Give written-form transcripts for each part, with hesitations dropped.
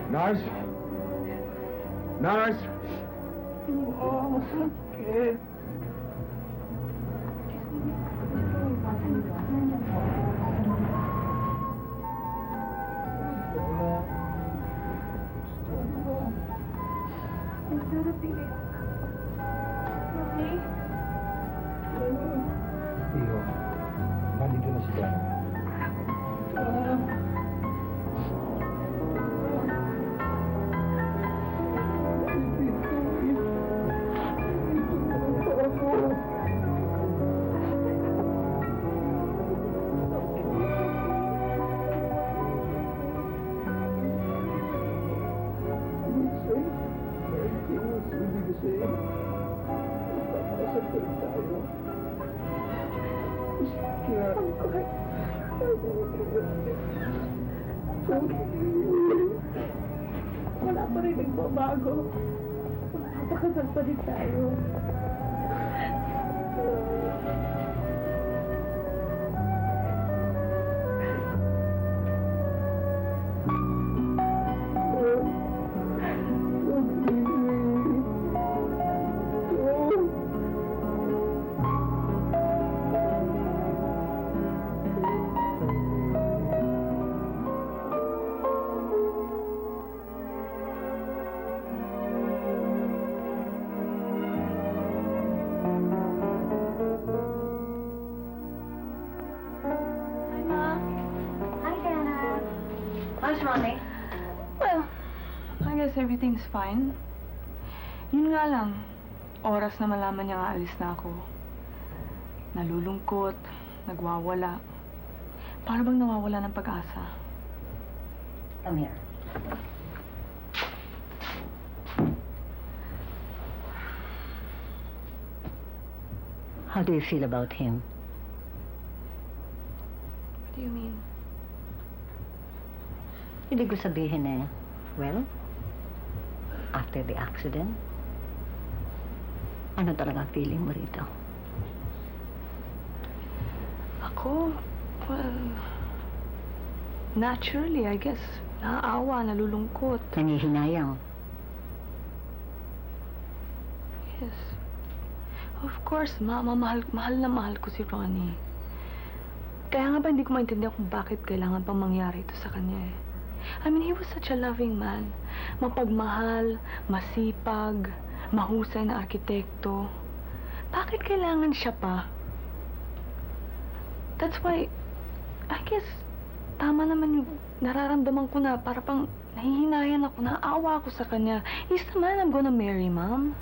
Nurse? Nurse? Oh, sakit. Iyo, nandito na si Dana. Wala pa rin nagbabago. Magpapakasal pa rin tayo. How's Mommy? Well, I guess everything's fine. Yun nga lang, oras na malaman niya nga alis na ako. Nalulungkot, nagwawala. Para bang nawawala ng pag-asa. Come here. How do you feel about him? What do you mean? Ibig ko sabihin well, after the accident, ano talaga feeling mo rito? Ako, well, naturally, I guess, naaawa, nalulungkot. Nangihinayang. Yes. Of course, Mama, mahal na mahal ko si Ronnie. Kaya nga ba hindi ko maintindihan kung bakit kailangan pang mangyari ito sa kanya eh. I mean, he was such a loving man. Mapagmahal, masipag, mahusay na arkitekto. Bakit kailangan siya pa? That's why, I guess, tama naman yung nararamdaman ko na para pang nahihinayan ako, naawa ako sa kanya. He's the man I'm gonna marry, Mom.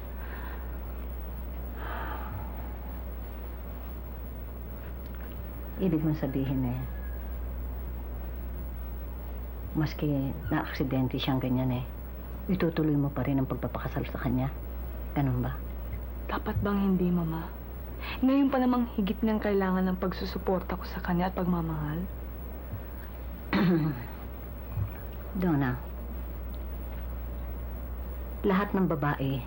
Ibig mong sabihin maski na-aksidente siyang ganyan itutuloy mo pa rin ang pagpapakasal sa kanya. Ganun ba? Dapat bang hindi, Mama? Ngayon pa namang higit niyang kailangan ng pagsusuporta ko sa kanya at pagmamahal. Donna, lahat ng babae,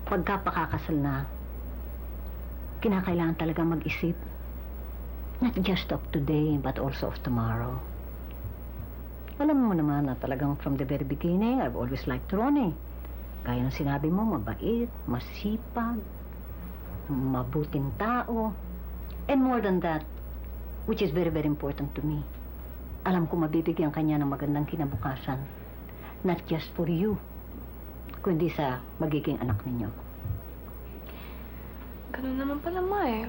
pagkapakakasal na, kinakailangan talaga mag-isip. Not just of today, but also of tomorrow. Alam mo naman na talagang from the very beginning, I've always liked Ronnie. Gaya ng sinabi mo, mabait, masipag, mabuting tao. And more than that, which is very, very important to me, alam ko mabibigyan kanya ng magandang kinabukasan. Not just for you, kundi sa magiging anak ninyo. Ganun naman pala, Ma eh.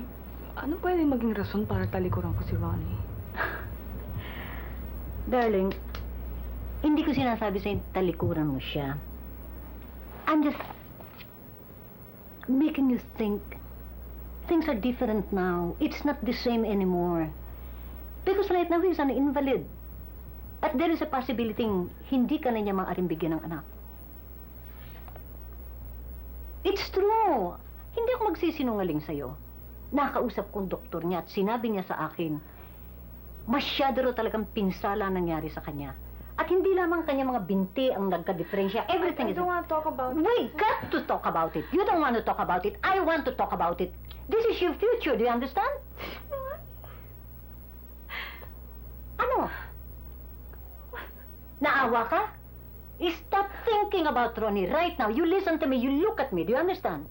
Ano pwede maging rason para talikuran ko si Ronnie? Darling, hindi ko sinasabi sa'yo talikuran mo siya. I'm just making you think things are different now. It's not the same anymore. Because right now he's an invalid. At there is a possibility hindi ka na niya maaaring bigyan ng anak. It's true. Hindi ako magsisinungaling sa'yo. Nakausap kong doktor niya at sinabi niya sa akin, masyado raw talagang pinsala nangyari sa kanya. At hindi lamang kanya mga binti ang nagka-diferensya. Everything I don't want to talk about it. We got to talk about it. You don't want to talk about it. I want to talk about it. This is your future. Do you understand? Ano? Naawa ka? Stop thinking about Ronnie right now. You listen to me, you look at me. Do you understand?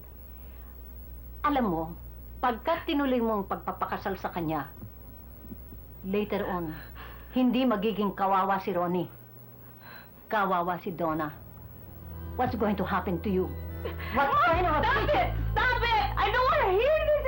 Alam mo, pagka tinuloy mong pagpapakasal sa kanya, later on, hindi magiging kawawa si Ronnie. Kawawa si Donna. What's going to happen to you? What kind of a... Stop it! Stop it! I don't want to hear this